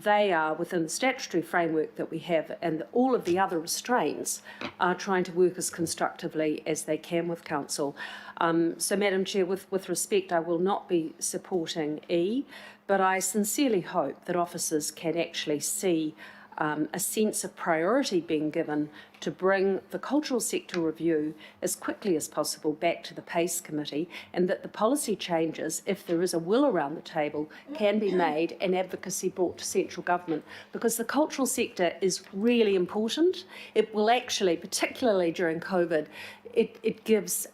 they are within the statutory framework that we have, and all of the other restraints are trying to work as constructively as they can with council. So, Madam Chair, with respect, I will not be supporting E, but I sincerely hope that officers can actually see a sense of priority being given to bring the cultural sector review as quickly as possible back to the PACE committee, and that the policy changes, if there is a will around the table, can be made and advocacy brought to central government, because the cultural sector is really important. It will actually, particularly during COVID, it gives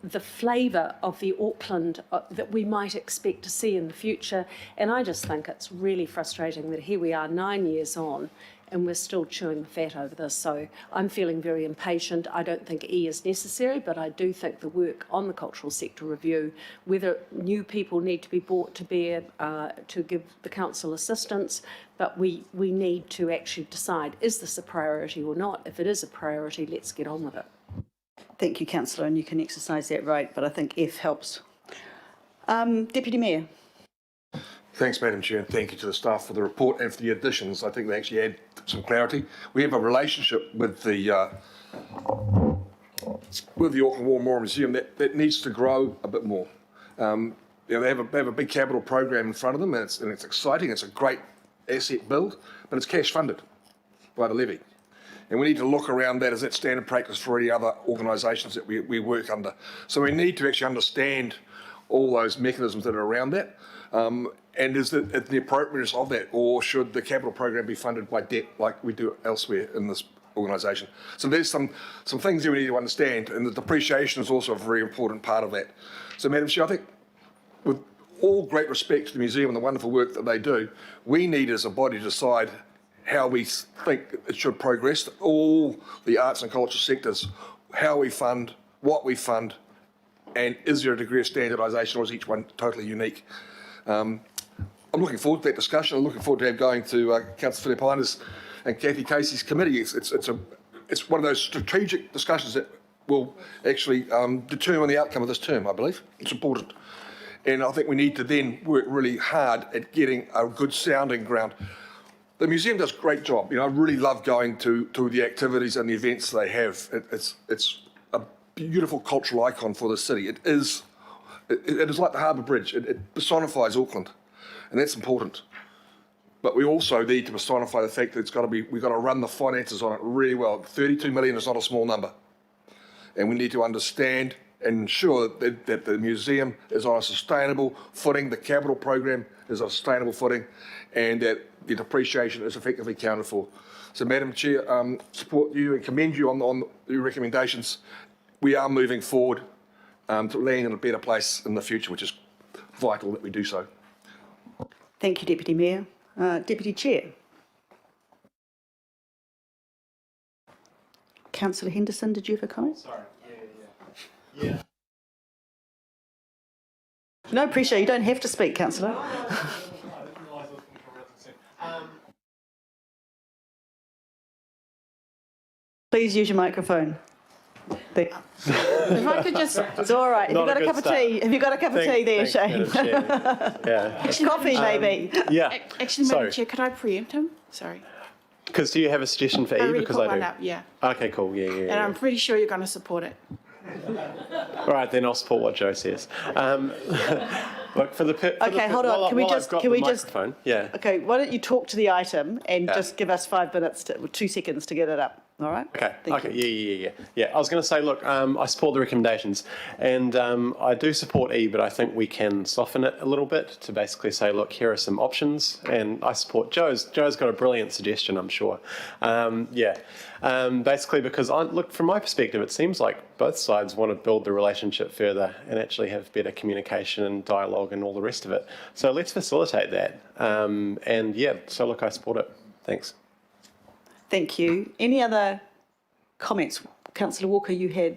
the flavour of the Auckland that we might expect to see in the future. And I just think it's really frustrating that here we are 9 years on and we're still chewing the fat over this. So I'm feeling very impatient. I don't think E is necessary, but I do think the work on the cultural sector review, whether new people need to be brought to bear to give the council assistance, but we need to actually decide, is this a priority or not? If it is a priority, let's get on with it. Thank you, Councillor, and you can exercise that right, but I think F helps. Deputy Mayor. Thanks, Madam Chair, and thank you to the staff for the report and for the additions. I think they actually add some clarity. We have a relationship with the Auckland War Memorial Museum that needs to grow a bit more. They have a big capital program in front of them, and it's exciting. It's a great asset build, but it's cash funded by the levy. And we need to look around that. Is that standard practice for any other organisations that we work under? So we need to actually understand all those mechanisms that are around that. And is it the appropriateness of that, or should the capital program be funded by debt like we do elsewhere in this organisation. So there's some things that we need to understand, and the depreciation is also a very important part of that. So, Madam Chair, I think with all great respect to the museum and the wonderful work that they do, we need as a body to decide how we think it should progress, all the arts and culture sectors, how we fund, what we fund, and is there a degree of standardisation, or is each one totally unique? I'm looking forward to that discussion. I'm looking forward to going to Councillor Philippines and Kathy Casey's committee. It's one of those strategic discussions that will actually determine the outcome of this term, I believe. It's important. And I think we need to then work really hard at getting a good sounding ground. The museum does a great job. I really love going to the activities and the events they have. It's a beautiful cultural icon for the city. It is like the Harbour Bridge. It personifies Auckland, and that's important. But we also need to personify the fact that we've got to run the finances on it really well. 32 million is not a small number. And we need to understand and ensure that the museum is on a sustainable footing, the capital program is on a sustainable footing, and that the depreciation is effectively accounted for. So, Madam Chair, support you and commend you on your recommendations. We are moving forward to land in a better place in the future, which is vital that we do so. Thank you, Deputy Mayor. Deputy Chair. Councillor Henderson, did you have a comment? Sorry, yeah. No pressure, you don't have to speak, Councillor. Please use your microphone. If I could just... It's all right. Have you got a cup of tea? Have you got a cup of tea there, Shane? Yeah. Coffee, maybe. Yeah. Actually, Madam Chair, could I preempt him? Sorry. Because do you have a suggestion for E? already Because put I do. one up, yeah. Okay, cool. Yeah. And I'm pretty sure you're going to support it. All right, then I'll support what Joe says. Look, Okay, hold on. Can we just? Yeah. Okay, why don't you talk to the item and just give us 5 minutes, 2 seconds to get it up. All right. Okay. Thank Okay. you. Yeah. I was going to say, look, I support the recommendations, and I do support E, but I think we can soften it a little bit to basically say, look, here are some options, and I support Joe's. Joe's got a brilliant suggestion, I'm sure. Basically, because look, from my perspective, it seems like both sides want to build the relationship further and actually have better communication and dialogue and all the rest of it. So let's facilitate that. And yeah, so look, I support it. Thanks. Thank you. Any other comments? Councillor Walker, you had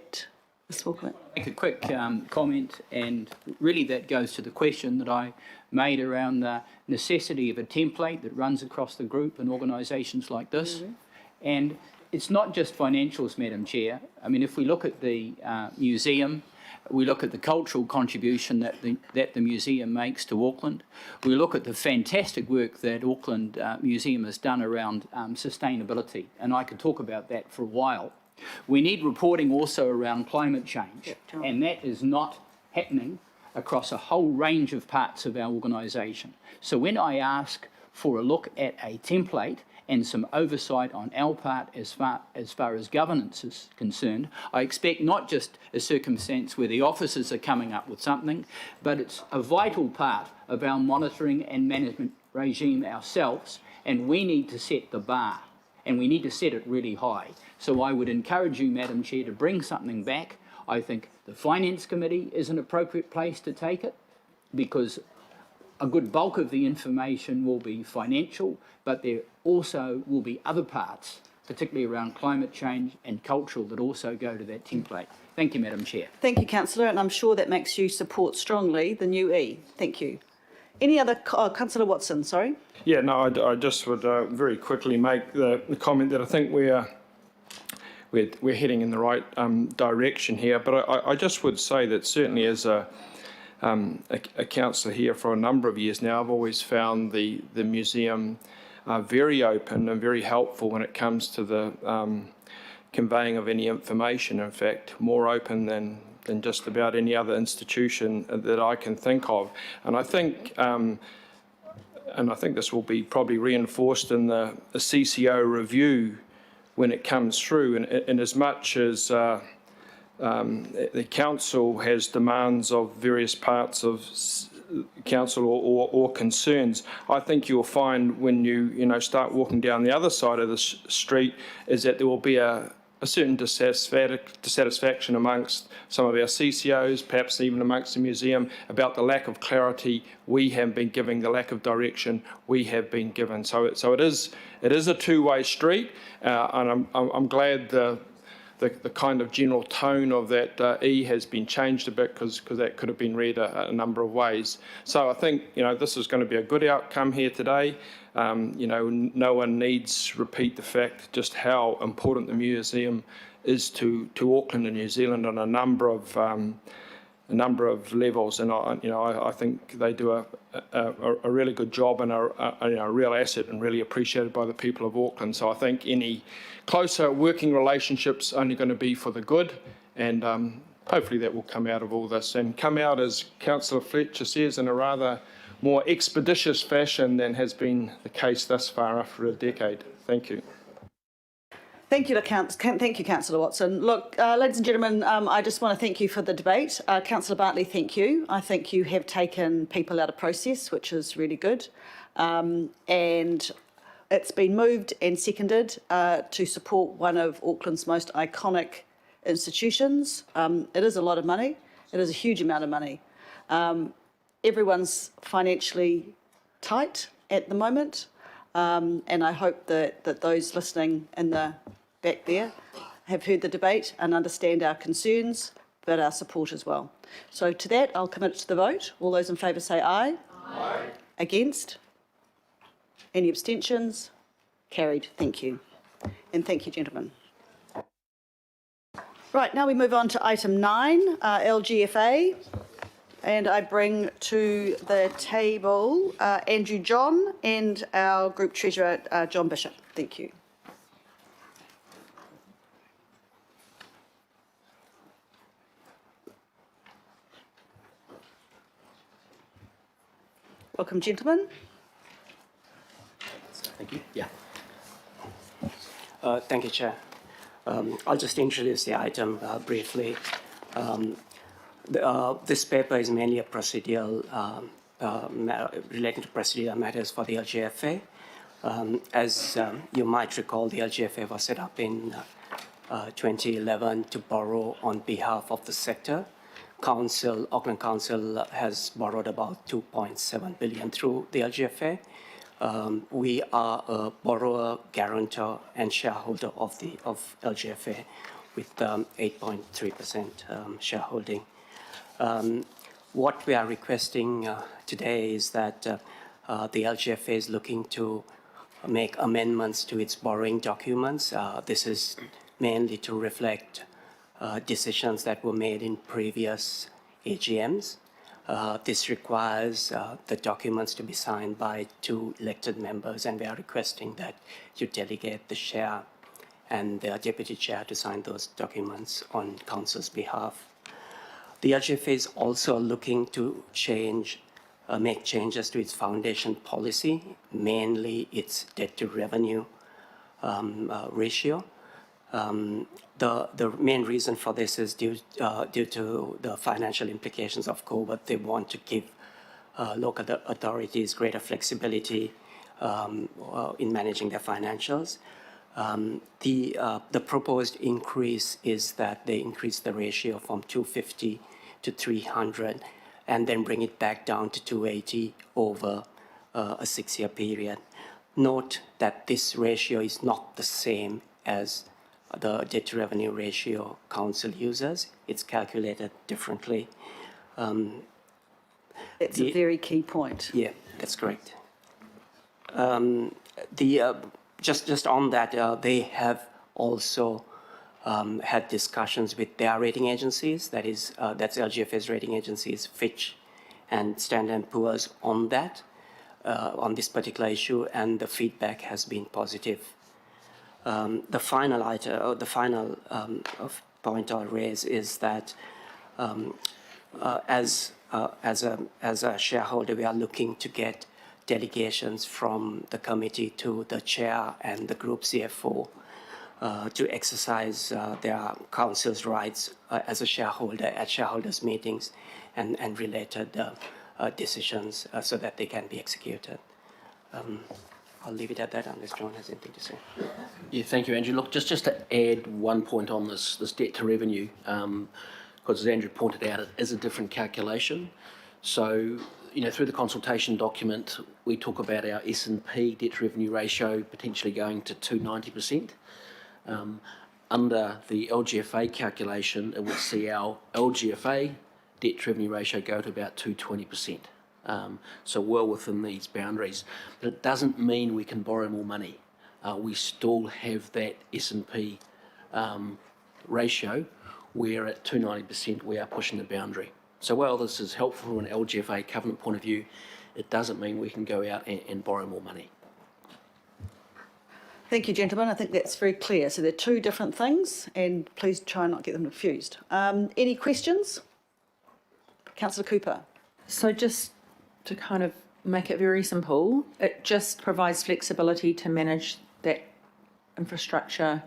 a small comment. Make a quick comment, and really that goes to the question that I made around the necessity of a template that runs across the group and organisations like this. Mm-hmm. And it's not just financials, Madam Chair. I mean, if we look at the museum, we look at the cultural contribution that the museum makes to Auckland. We look at the fantastic work that Auckland Museum has done around sustainability, and I could talk about that for a while. We need reporting also around climate change, and that is not happening across a whole range of parts of our organisation. So when I ask for a look at a template and some oversight on our part as far as governance is concerned, I expect not just a circumstance where the officers are coming up with something, but it's a vital part of our monitoring and management regime ourselves, and we need to set the bar, and we need to set it really high. So I would encourage you, Madam Chair, to bring something back. I think the Finance Committee is an appropriate place to take it, because a good bulk of the information will be financial, but there also will be other parts, particularly around climate change and cultural, that also go to that template. Thank you, Madam Chair. Thank you, Councillor, and I'm sure that makes you support strongly the new E. Thank you. Any other, Councillor Watson, sorry? Yeah, no, I just would very quickly make the comment that I think we're heading in the right direction here, but I just would say that certainly as a councillor here for a number of years now, I've always found the museum very open and very helpful when it comes to the conveying of any information. In fact, more open than just about any other institution that I can think of. And I think this will be probably reinforced in the CCO review when it comes through, and as much as the council has demands of various parts of council or concerns. I think you'll find when you start walking down the other side of the street is that there will be a certain dissatisfaction amongst some of our CCOs, perhaps even amongst the museum, about the lack of clarity we have been giving, the lack of direction we have been given. So it is a two-way street, and I'm glad the kind of general tone of that E has been changed a bit because that could have been read a number of ways. So I think this is going to be a good outcome here today. No one needs repeat the fact just how important the museum is to Auckland and New Zealand on a number of levels, and I think they do a really good job and a real asset and really appreciated by the people of Auckland. So I think any closer working relationships only going to be for the good, and hopefully that will come out of all this and come out, as Councillor Fletcher says, in a rather more expeditious fashion than has been the case thus far after a decade. Thank you. Thank you, Councillor Watson. Look, ladies and gentlemen, I just want to thank you for the debate. Councillor Bartley, thank you. I think you have taken people out of process, which is really good. And it's been moved and seconded to support one of Auckland's most iconic institutions. It is a lot of money. It is a huge amount of money. Everyone's financially tight at the moment, and I hope that those listening in the back there have heard the debate and understand our concerns, but our support as well. So to that, I'll commit it to the vote. All those in favour say aye. Aye. Against? Any abstentions? Carried. Thank you. And thank you, gentlemen. Right, now we move on to item 9, LGFA. And I bring to the table Andrew John and our Group Treasurer, John Bishop. Thank you. Welcome, gentlemen. Thank you. Yeah. Thank you, Chair. I'll just introduce the item briefly. This paper is mainly a procedural, relating to procedural matters for the LGFA. As you might recall, the LGFA was set up in 2011 to borrow on behalf of the sector. Auckland Council has borrowed about 2.7 billion through the LGFA. We are a borrower, guarantor, and shareholder of LGFA with 8.3% shareholding. What we are requesting today is that the LGFA is looking to make amendments to its borrowing documents. This is mainly to reflect decisions that were made in previous AGMs. This requires the documents to be signed by 2 elected members, and we are requesting that you delegate the chair and the deputy chair to sign those documents on council's behalf. The LGFA is also looking to make changes to its foundation policy, mainly its debt to revenue ratio. The main reason for this is due to the financial implications of COVID. They want to give local authorities greater flexibility in managing their financials. The proposed increase is that they increase the ratio from 250 to 300 and then bring it back down to 280 over a 6-year period. Note that this ratio is not the same as the debt to revenue ratio council uses. It's calculated differently. That's a very key point. Yeah, that's correct. Just on that, they have also had discussions with their rating agencies, that's LGFA's rating agencies, Fitch and Standard & Poor's on on this particular issue, and the feedback has been positive. The final point I'll raise is that as a shareholder, we are looking to get delegations from the committee to the chair and the group CFO to exercise their council's rights as a shareholder at shareholders' meetings and related decisions so that they can be executed. I'll leave it at that unless John has anything to say. Yeah, thank you, Andrew. Look, just to add one point on this debt to revenue, because as Andrew pointed out, it is a different calculation. So, through the consultation document, we talk about our S&P debt to revenue ratio potentially going to 290%. Under the LGFA calculation, it would see our LGFA debt to revenue ratio go to about 220%. So well within these boundaries. But it doesn't mean we can borrow more money. We still have that S&P ratio where at 290% we are pushing the boundary. So while this is helpful from an LGFA covenant point of view, it doesn't mean we can go out and borrow more money. Thank you, gentlemen. I think that's very clear. So they're two different things, and please try and not get them confused. Any questions? Councillor Cooper. So just to kind of make it very simple, it just provides flexibility to manage that infrastructure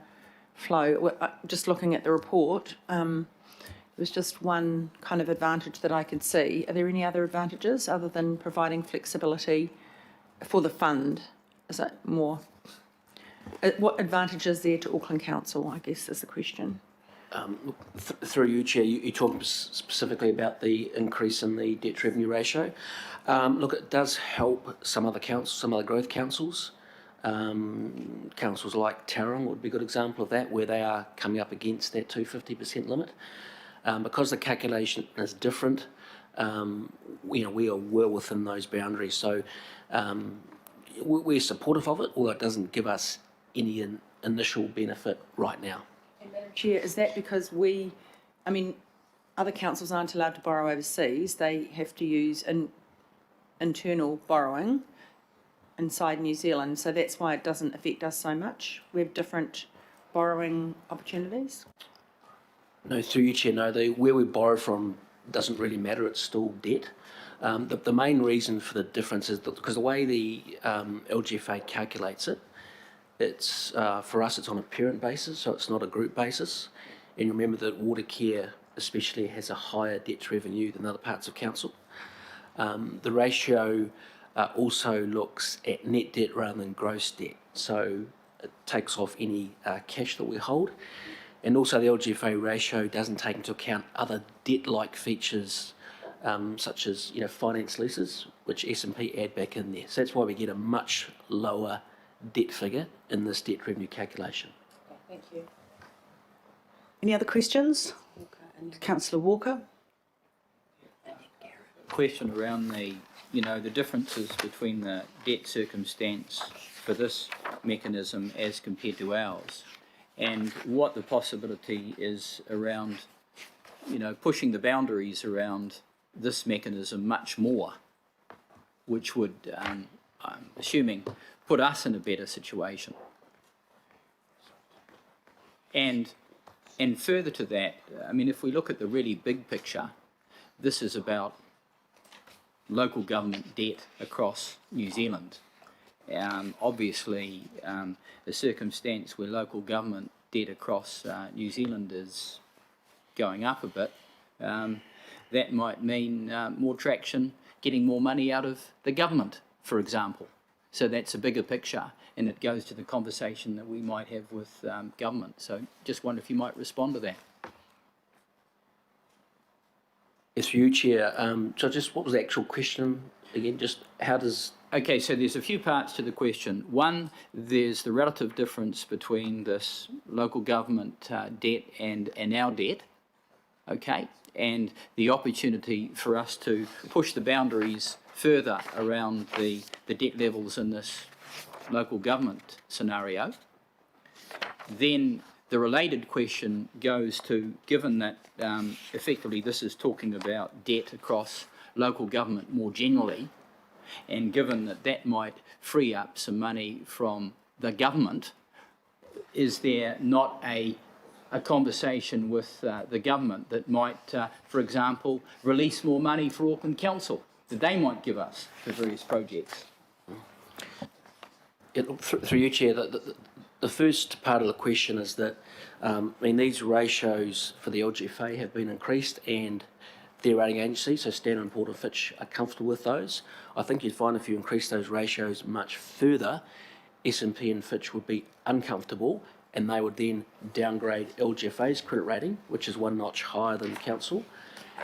flow. Just looking at the report, there was just one kind of advantage that I could see. Are there any other advantages other than providing flexibility for the fund? Is that more? What advantage is there to Auckland Council, I guess, is the question. Through you, Chair, you talked specifically about the increase in the debt to revenue ratio. Look, it does help some other councils, some other growth councils. Councils like Tauranga would be a good example of that, where they are coming up against that 250% limit. Because the calculation is different, we are well within those boundaries. So we're supportive of it, although it doesn't give us any initial benefit right now. Madam Chair, is that because other councils aren't allowed to borrow overseas? They have to use internal borrowing inside New Zealand, so that's why it doesn't affect us so much. We have different borrowing opportunities. No, through you, Chair, no, where we borrow from doesn't really matter, it's still debt. The main reason for the difference is because the way the LGFA calculates it, it's for us it's on a parent basis, so it's not a group basis. And remember that Watercare especially has a higher debt to revenue than other parts of council. The ratio also looks at net debt rather than gross debt, so it takes off any cash that we hold. And also the LGFA ratio doesn't take into account other debt-like features such as finance leases, which S&P add back in there. So that's why we get a much lower debt figure in this debt revenue calculation. Thank you. Any other questions? Councillor Walker. Question around the differences between the debt circumstance for this mechanism as compared to ours, and what the possibility is around, pushing the boundaries around this mechanism much more, which would, I'm assuming, put us in a better situation. And further to that, if we look at the really big picture, this is about local government debt across New Zealand. Obviously, a circumstance where local government debt across New Zealand is going up a bit, that might mean more traction, getting more money out of the government, for example. So that's a bigger picture, and it goes to the conversation that we might have with government. So just wonder if you might respond to that. Yes, for you, Chair. So just what was the actual question again? Just how does... Okay, so there's a few parts to the question. One, there's the relative difference between this local government debt and our debt, okay, and the opportunity for us to push the boundaries further around the debt levels in this local government scenario. Then the related question goes to, given that effectively this is talking about debt across local government more generally, and given that that might free up some money from the government, is there not a conversation with the government that might, for example, release more money for Auckland Council that they might give us for various projects? Through you, Chair, the first part of the question is that these ratios for the LGFA have been increased, and their rating agency, so Standard & Poor's and Fitch are comfortable with those. I think you'd find if you increase those ratios much further, S&P and Fitch would be uncomfortable, and they would then downgrade LGFA's credit rating, which is one notch higher than the council,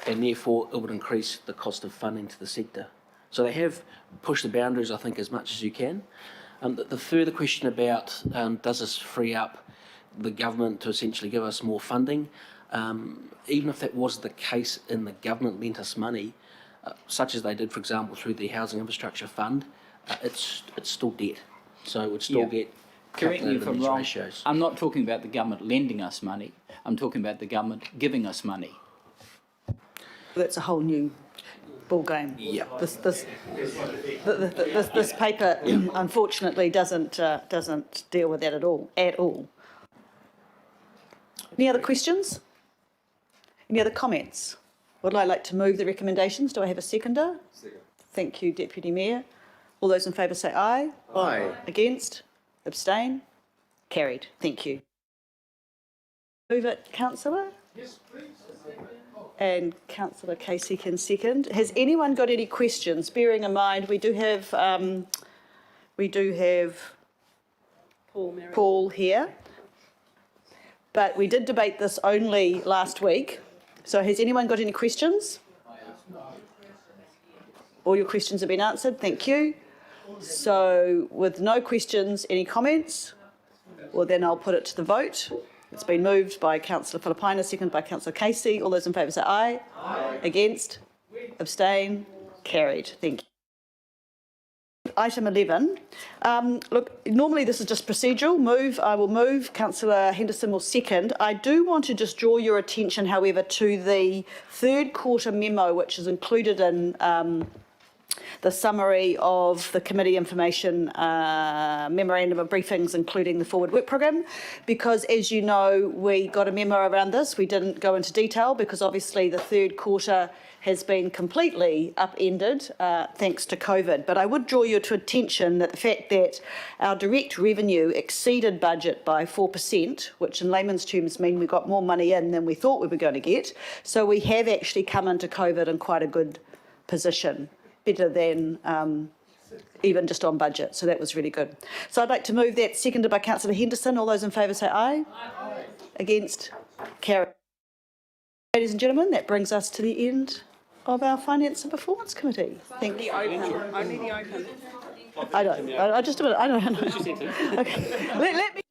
and therefore it would increase the cost of funding to the sector. So they have pushed the boundaries, I think, as much as you can. The further question about does this free up the government to essentially give us more funding? Even if that was the case and the government lent us money, such as they did, for example, through the Housing Infrastructure Fund, it's still debt. So it would still get Correct me if calculated in I'm these wrong. ratios. I'm not talking about the government lending us money. I'm talking about the government giving us money. That's a whole new ball game. Yeah. This paper, unfortunately, doesn't deal with that at all. Any other questions? Any other comments? Would I like to move the recommendations? Do I have a seconder? Second. Thank you, Deputy Mayor. All those in favour say aye. Aye. Against? Abstain? Carried. Thank you. Move it, Councillor? Yes, please. And Councillor Casey can second. Has anyone got any questions? Bearing in mind we do have Paul here, but we did debate this only last week. So has anyone got any questions? All your questions have been answered. Thank you. So with no questions, any comments? Well, then I'll put it to the vote. It's been moved by Councillor Filipaina, seconded by Councillor Casey. All those in favour say aye. Aye. Against? Abstain? Carried. Thank you. Item 11. Look, normally this is just procedural. I will move. Councillor Henderson will second. I do want to just draw your attention, however, to the third quarter memo, which is included in the summary of the committee information memorandum of briefings, including the forward work programme, because as you know, we got a memo around this. We didn't go into detail because obviously the third quarter has been completely upended thanks to COVID. But I would draw your attention that the fact that our direct revenue exceeded budget by 4%, which in layman's terms mean we got more money in than we thought we were going to get. So we have actually come into COVID in quite a good position, better than even just on budget. So that was really good. So I'd like to move that, seconded by Councillor Henderson. All those in favour say aye. Aye. Against? Carried. Ladies and gentlemen, that brings us to the end of our Finance and Performance Committee. Thank you. Only the open. I don't. I just a minute. I don't know. Okay. Let me.